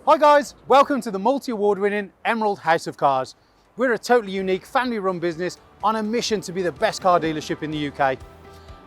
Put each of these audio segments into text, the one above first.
Hi guys, welcome to the multi-award winning Emerald House of Cars. We're a totally unique family run business on a mission to be the best car dealership in the UK.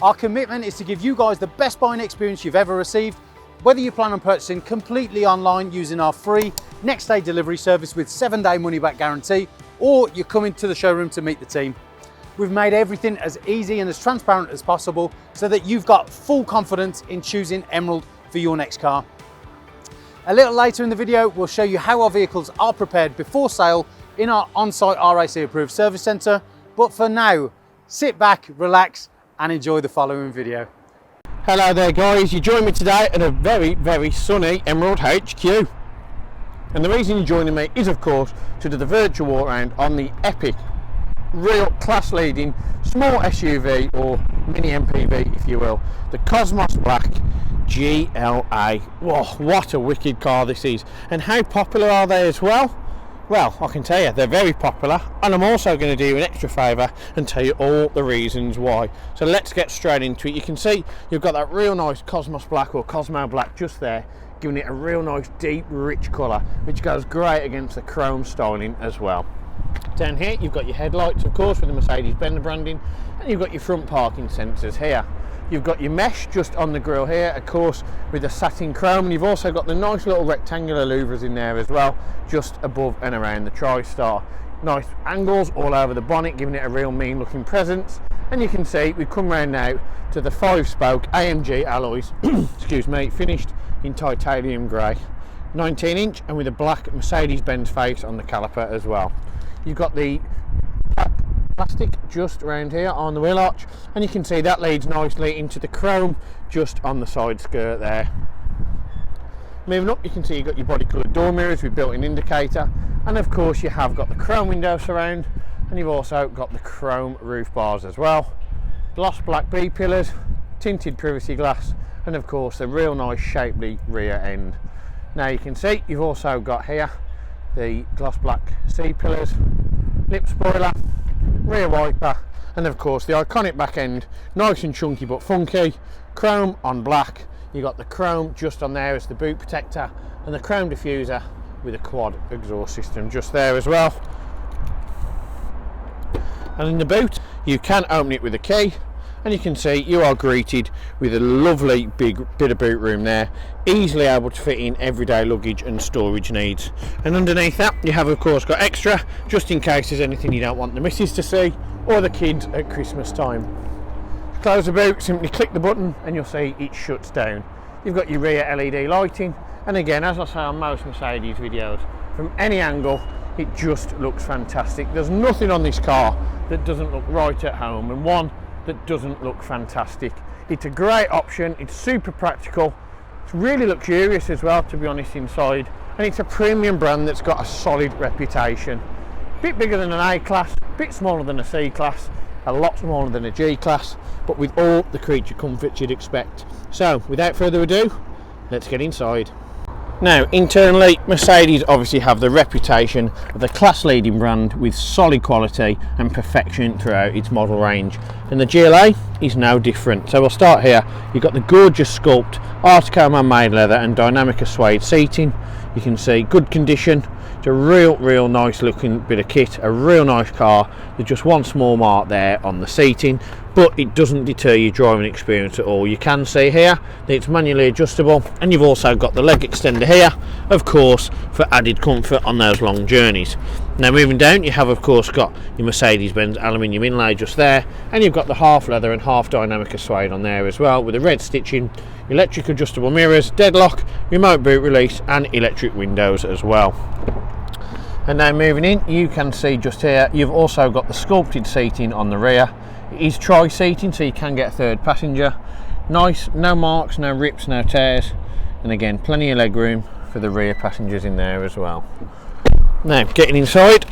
Our commitment is to give you guys the best buying experience you've ever received, whether you plan on purchasing completely online using our free next day delivery service with 7-day money back guarantee, or you're coming to the showroom to meet the team. We've made everything as easy and as transparent as possible so that you've got full confidence in choosing Emerald for your next car. A little later in the video, we'll show you how our vehicles are prepared before sale in our on-site RAC approved service centre. But for now, sit back, relax and enjoy the following video. Hello there guys, you join me today at a very sunny Emerald HQ. And the reason you're joining me is of course to do the virtual walk around on the epic, real class leading small SUV or mini MPV if you will, the Cosmos Black GLA. Whoa, what a wicked car this is. And how popular are they as well? Well, I can tell you, they're very popular, and I'm also going to do you an extra favour and tell you all the reasons why. So let's get straight into it. You can see you've got that real nice Cosmos Black or Cosmo Black just there, giving it a real nice deep rich colour, which goes great against the chrome styling as well. Down here you've got your headlights of course with the Mercedes-Benz branding, and you've got your front parking sensors here. You've got your mesh just on the grille here, of course, with the satin chrome, and you've also got the nice little rectangular louvers in there as well, just above and around the TriStar. Nice angles all over the bonnet, giving it a real mean looking presence. And you can see we've come round now to the 5-spoke AMG alloys, excuse me, finished in titanium grey, 19-inch, and with a black Mercedes-Benz face on the caliper as well. You've got the plastic just around here on the wheel arch, and you can see that leads nicely into the chrome just on the side skirt there. Moving up, you can see you've got your body coloured door mirrors with built-in indicator, and of course you have got the chrome window surround, and you've also got the chrome roof bars as well, gloss black B pillars, tinted privacy glass, and of course the real nice shapely rear end. Now you can see you've also got here the gloss black C pillars, lip spoiler, rear wiper, and of course the iconic back end, nice and chunky but funky, chrome on black. You got the chrome just on there as the boot protector, and the chrome diffuser with a quad exhaust system just there as well. And in the boot you can open it with a key, and you can see you are greeted with a lovely big bit of boot room there, easily able to fit in everyday luggage and storage needs. And underneath that you have of course got extra, just in case there's anything you don't want the missus to see or the kids at Christmas time. To close the boot, simply click the button and you'll see it shuts down. You've got your rear LED lighting, and again, as I say on most Mercedes videos, from any angle it just looks fantastic. There's nothing on this car that doesn't look right at home, and one that doesn't look fantastic. It's a great option, it's super practical, it's really luxurious as well to be honest inside, and it's a premium brand that's got a solid reputation. Bit bigger than an A-Class, bit smaller than a C-Class, a lot smaller than a G-Class, but with all the creature comforts you'd expect. So without further ado, let's get inside. Now internally, Mercedes obviously have the reputation of the class leading brand with solid quality and perfection throughout its model range, and the GLA is no different. So we'll start here. You've got the gorgeous sculpt, Artico man-made leather and Dynamica suede seating. You can see good condition. It's a real nice looking bit of kit, a real nice car. There's just one small mark there on the seating, but it doesn't deter your driving experience at all. You can see here that it's manually adjustable, and you've also got the leg extender here, of course, for added comfort on those long journeys. Now moving down, you have of course got your Mercedes-Benz aluminium inlay just there, and you've got the half leather and half Dynamica suede on there as well, with the red stitching, electric adjustable mirrors, deadlock, remote boot release, and electric windows as well. And now moving in, you can see just here you've also got the sculpted seating on the rear. It is tri-seating, so you can get a third passenger. Nice, no marks, no rips, no tears, and again plenty of leg room for the rear passengers in there as well. Now getting inside,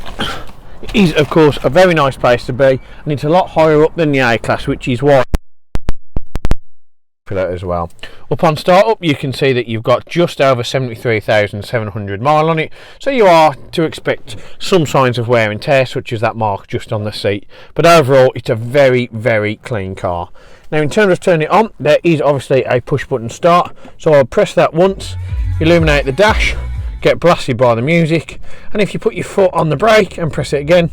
it is of course a very nice place to be, and it's a lot higher up than the A-Class, which is why as well. Upon startup you can see that you've got just over 73,700 miles on it, so you are to expect some signs of wear and tear, such as that mark just on the seat, but overall it's a very clean car. Now in terms of turning it on, there is obviously a push button start, so I'll press that once, illuminate the dash, get blasted by the music, and if you put your foot on the brake and press it again,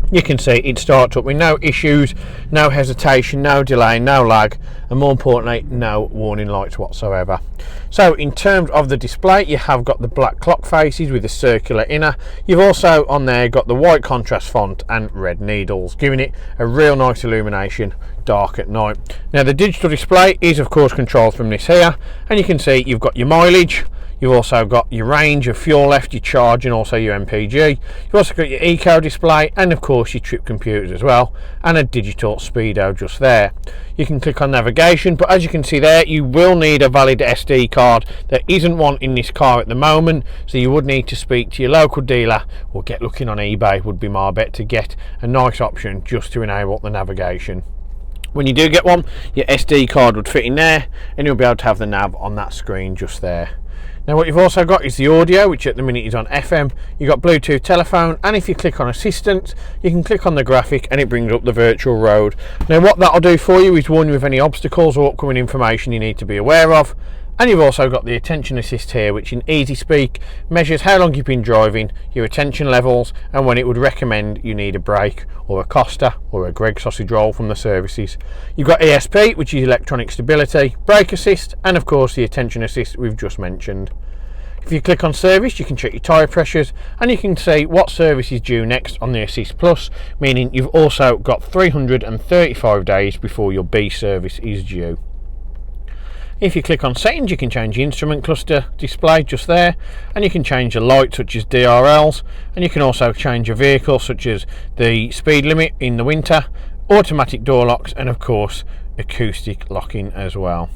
you can see it starts up with no issues, no hesitation, no delay, no lag, and more importantly, no warning lights whatsoever. So in terms of the display, you have got the black clock faces with the circular inner. You've also on there got the white contrast font and red needles, giving it a real nice illumination dark at night. Now the digital display is of course controlled from this here, and you can see you've got your mileage. You've also got your range of fuel left, your charge, and also your MPG. You've also got your eco display and of course your trip computers as well, and a digital speedo just there. You can click on navigation, but as you can see there, you will need a valid SD card. There isn't one in this car at the moment, so you would need to speak to your local dealer or get looking on eBay would be my bet to get a nice option just to enable the navigation. When you do get one, your SD card would fit in there and you'll be able to have the nav on that screen just there. Now what you've also got is the audio, which at the minute is on FM. You've got Bluetooth telephone, and if you click on assistant, you can click on the graphic and it brings up the virtual road. Now what that'll do for you is warn you of any obstacles or upcoming information you need to be aware of. And you've also got the attention assist here, which in easy speak measures how long you've been driving, your attention levels, and when it would recommend you need a break or a Costa or a Greggs sausage roll from the services. You've got ESP, which is electronic stability, brake assist, and of course the attention assist we've just mentioned. If you click on service, you can check your tyre pressures, and you can see what service is due next on the Assist Plus, meaning you've also got 335 days before your B service is due. If you click on settings, you can change the instrument cluster display just there, and you can change the lights such as DRLs, and you can also change your vehicle such as the speed limit in the winter, automatic door locks, and of course acoustic locking as well.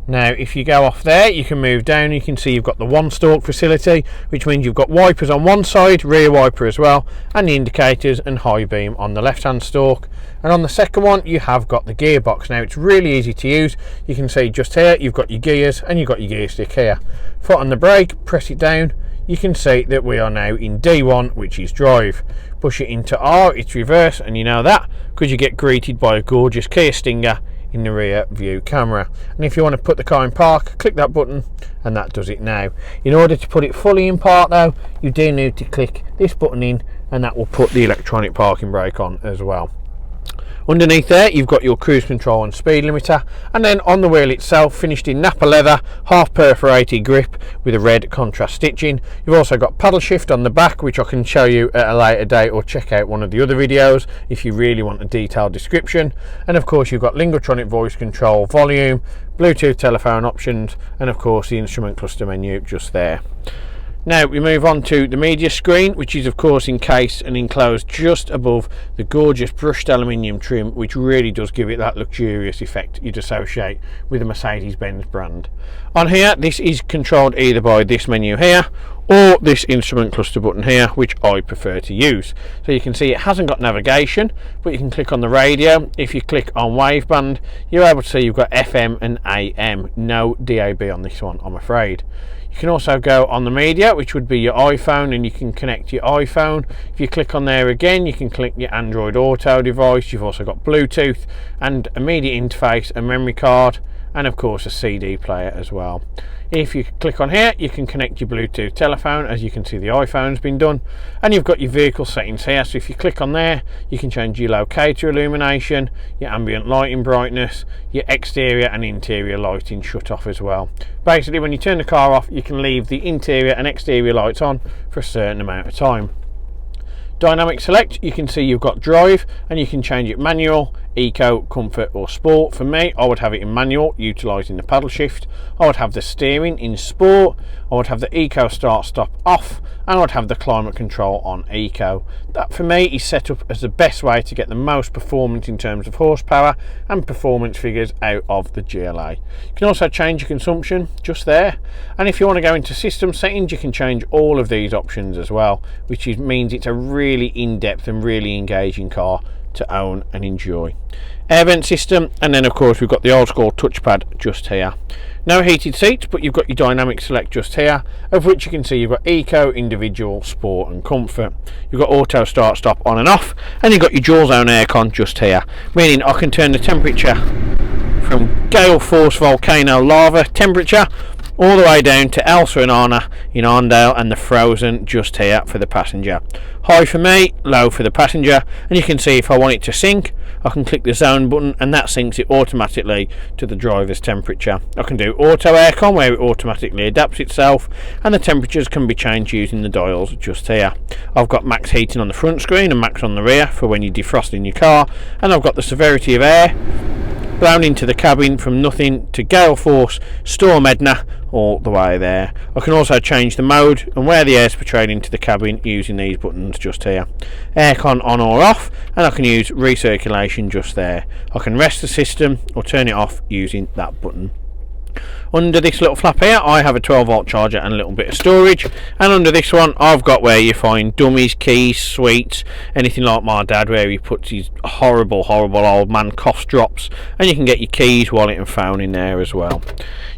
Now if you go off there, you can move down, you can see you've got the one stalk facility, which means you've got wipers on one side, rear wiper as well, and the indicators and high beam on the left hand stalk. And on the second one you have got the gearbox. Now it's really easy to use. You can see just here you've got your gears and you've got your gear stick here. Foot on the brake, press it down, you can see that we are now in D1, which is drive. Push it into R, it's reverse, and you know that because you get greeted by a gorgeous Kia Stinger in the rear view camera. And if you want to put the car in park, click that button and that does it now. In order to put it fully in park though, you do need to click this button in, and that will put the electronic parking brake on as well. Underneath there you've got your cruise control and speed limiter, and then on the wheel itself, finished in Napa leather, half perforated grip with a red contrast stitching. You've also got paddle shift on the back, which I can show you at a later date, or check out one of the other videos if you really want a detailed description. And of course you've got Lingotronic voice control, volume, Bluetooth telephone options, and of course the instrument cluster menu just there. Now we move on to the media screen, which is of course encased and enclosed just above the gorgeous brushed aluminium trim, which really does give it that luxurious effect you'd associate with the Mercedes-Benz brand. On here, this is controlled either by this menu here or this instrument cluster button here, which I prefer to use. So you can see it hasn't got navigation, but you can click on the radio. If you click on waveband, you're able to see you've got FM and AM. No DAB on this one, I'm afraid. You can also go on the media, which would be your iPhone, and you can connect your iPhone. If you click on there again, you can click your Android Auto device. You've also got Bluetooth and a media interface, a memory card, and of course a CD player as well. If you click on here, you can connect your Bluetooth telephone. As you can see, the iPhone's been done, and you've got your vehicle settings here. So if you click on there, you can change your locator illumination, your ambient lighting brightness, your exterior and interior lighting shut off as well. Basically, when you turn the car off, you can leave the interior and exterior lights on for a certain amount of time. Dynamic select, you can see you've got drive, and you can change it manual, eco, comfort or sport. For me, I would have it in manual, utilising the paddle shift. I would have the steering in sport. I would have the eco start stop off, and I would have the climate control on eco. That for me is set up as the best way to get the most performance in terms of horsepower and performance figures out of the GLA. You can also change your consumption just there, and if you want to go into system settings, you can change all of these options as well, which means it's a really in-depth and really engaging car to own and enjoy. Air vent system, and then of course we've got the old school touchpad just here. No heated seats, but you've got your dynamic select just here, of which you can see you've got eco, individual, sport and comfort. You've got auto start stop on and off, and you've got your dual zone aircon just here, meaning I can turn the temperature from gale force volcano lava temperature all the way down to Elsa and Anna in Arndale, and the Frozen just here for the passenger. High for me, low for the passenger, and you can see if I want it to sync, I can click the zone button and that syncs it automatically to the driver's temperature. I can do auto aircon where it automatically adapts itself, and the temperatures can be changed using the dials just here. I've got max heating on the front screen and max on the rear for when you're defrosting your car, and I've got the severity of air blown into the cabin from nothing to gale force, storm Edna, all the way there. I can also change the mode and where the air is portrayed into the cabin using these buttons just here. Aircon on or off, and I can use recirculation just there. I can rest the system or turn it off using that button. Under this little flap here I have a 12 volt charger and a little bit of storage, and under this one I've got where you find dummies, keys, sweets, anything like my dad where he puts his horrible old man cough drops, and you can get your keys, wallet and phone in there as well.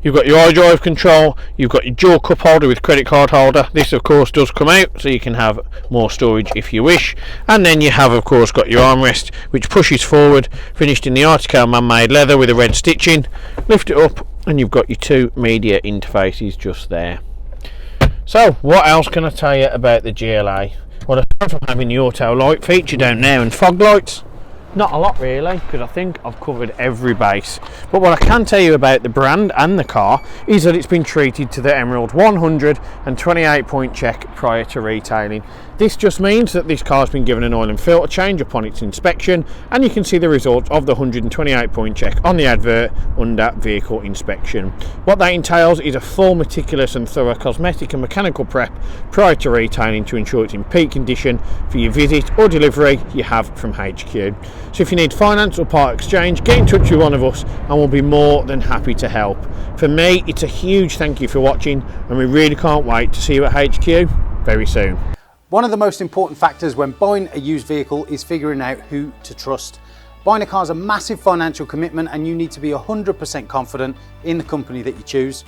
You've got your iDrive control, you've got your dual cup holder with credit card holder. This of course does come out so you can have more storage if you wish, and then you have of course got your armrest which pushes forward, finished in the Artico man-made leather with a red stitching. Lift it up and you've got your two media interfaces just there. So what else can I tell you about the GLA? Well, aside from having the auto light feature down there and fog lights, not a lot really, because I think I've covered every base. But what I can tell you about the brand and the car is that it's been treated to the Emerald 128 point check prior to retailing. This just means that this car's been given an oil and filter change upon its inspection, and you can see the results of the 128 point check on the advert under vehicle inspection. What that entails is a full, meticulous and thorough cosmetic and mechanical prep prior to retailing to ensure it's in peak condition for your visit or delivery you have from HQ. So if you need finance or part exchange, get in touch with one of us and we'll be more than happy to help. For me, it's a huge thank you for watching, and we really can't wait to see you at HQ very soon. One of the most important factors when buying a used vehicle is figuring out who to trust. Buying a car is a massive financial commitment, and you need to be 100% confident in the company that you choose.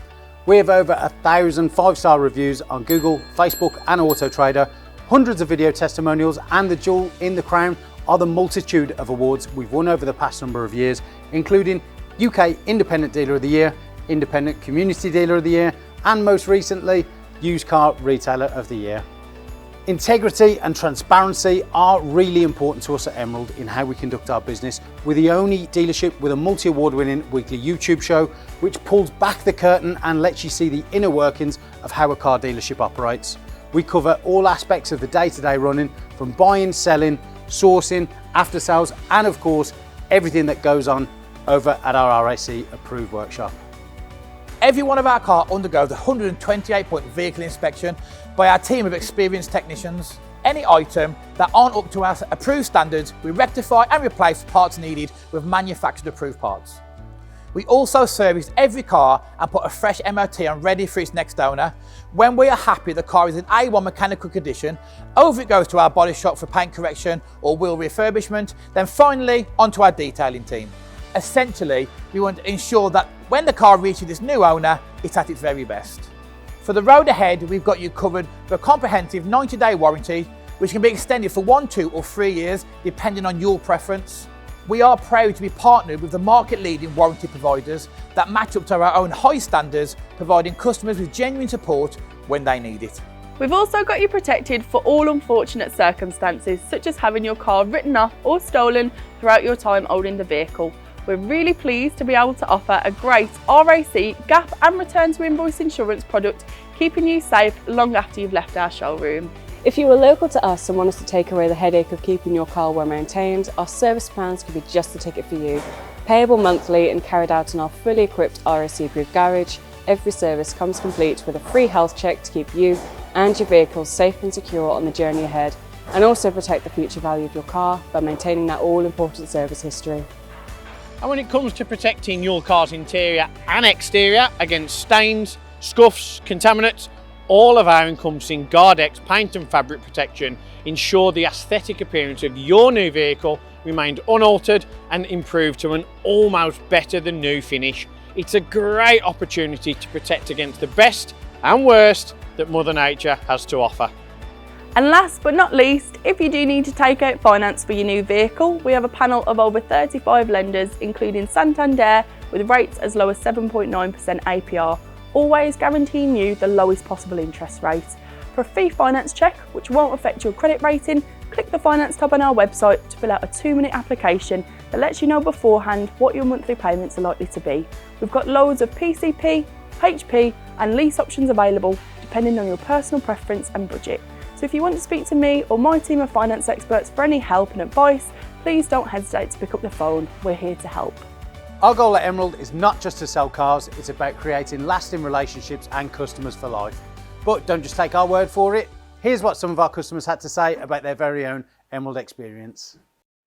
We have over 1,000 5-star reviews on Google, Facebook and Auto Trader, hundreds of video testimonials, and the jewel in the crown are the multitude of awards we've won over the past number of years, including UK Independent Dealer of the Year, Independent Community Dealer of the Year, and most recently, Used Car Retailer of the Year. Integrity and transparency are really important to us at Emerald in how we conduct our business. We're the only dealership with a multi-award winning weekly YouTube show which pulls back the curtain and lets you see the inner workings of how a car dealership operates. We cover all aspects of the day-to-day running, from buying, selling, sourcing, after sales, and of course everything that goes on over at our RAC approved workshop. Every one of our cars undergoes a 128 point vehicle inspection by our team of experienced technicians. Any item that aren't up to our approved standards, we rectify and replace parts needed with manufactured approved parts. We also service every car and put a fresh MOT on ready for its next owner. When we are happy the car is in A1 mechanical condition, over it goes to our body shop for paint correction or wheel refurbishment, then finally onto our detailing team. Essentially, we want to ensure that when the car reaches its new owner, it's at its very best. For the road ahead, we've got you covered for a comprehensive 90-day warranty, which can be extended for 1, 2 or 3 years, depending on your preference. We are proud to be partnered with the market-leading warranty providers that match up to our own high standards, providing customers with genuine support when they need it. We've also got you protected for all unfortunate circumstances, such as having your car written off or stolen throughout your time holding the vehicle. We're really pleased to be able to offer a great RAC, gap and return to invoice insurance product, keeping you safe long after you've left our showroom. If you are local to us and want us to take away the headache of keeping your car well maintained, our service plans could be just the ticket for you. Payable monthly and carried out in our fully equipped RAC approved garage, every service comes complete with a free health check to keep you and your vehicle safe and secure on the journey ahead, and also protect the future value of your car by maintaining that all-important service history. And when it comes to protecting your car's interior and exterior against stains, scuffs, contaminants, all of our encompassing Guardex paint and fabric protection ensure the aesthetic appearance of your new vehicle remained unaltered and improved to an almost better than new finish. It's a great opportunity to protect against the best and worst that Mother Nature has to offer. And last but not least, if you do need to take out finance for your new vehicle, we have a panel of over 35 lenders, including Santander, with rates as low as 7.9% APR, always guaranteeing you the lowest possible interest rate. For a free finance check, which won't affect your credit rating, click the finance tab on our website to fill out a 2-minute application that lets you know beforehand what your monthly payments are likely to be. We've got loads of PCP, HP and lease options available depending on your personal preference and budget. So if you want to speak to me or my team of finance experts for any help and advice, please don't hesitate to pick up the phone. We're here to help. Our goal at Emerald is not just to sell cars, it's about creating lasting relationships and customers for life. But don't just take our word for it. Here's what some of our customers had to say about their very own Emerald experience.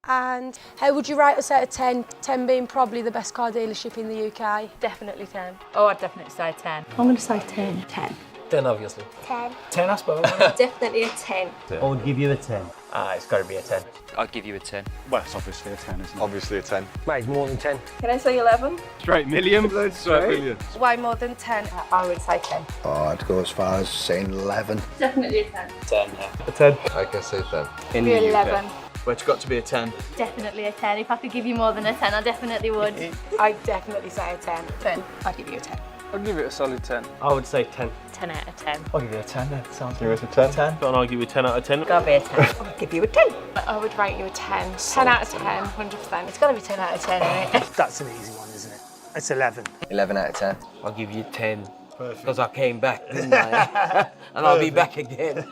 And how would you rate us out of 10? 10 being probably the best car dealership in the UK. Definitely 10. Oh, I'd definitely say 10. I'm going to say 10. 10. 10, obviously. 10. 10, I suppose. Definitely a 10. I would give you a 10. It's got to be a 10. I'd give you a 10. Well, it's obviously a 10, isn't it? Obviously a 10. Mate, it's more than 10. Can I say 11? Straight million. Straight million. Way more than 10. I would say 10. Oh, I'd go as far as saying 11. Definitely a 10. 10, yeah. A 10. I can say 10. In Be the 11. UK. Well, it's got to be a 10. Definitely a 10. If I could give you more than a 10, I definitely would. I'd definitely say a 10. 10. I'd give you a 10. I'd give it a solid 10. I would say 10. 10 out of 10. I'll give you a 10 then. Sounds Give us a 10. 10. And I'll give you a 10 out of 10. Gotta be a 10. I'd give you a 10. I would rate you a 10. 10 out of 10, 100%. It's gotta be 10 out of 10, isn't it? That's an easy one, isn't it? It's 11. 11 out of 10. I'll give you 10. Because I came back, didn't I? And I'll be back again.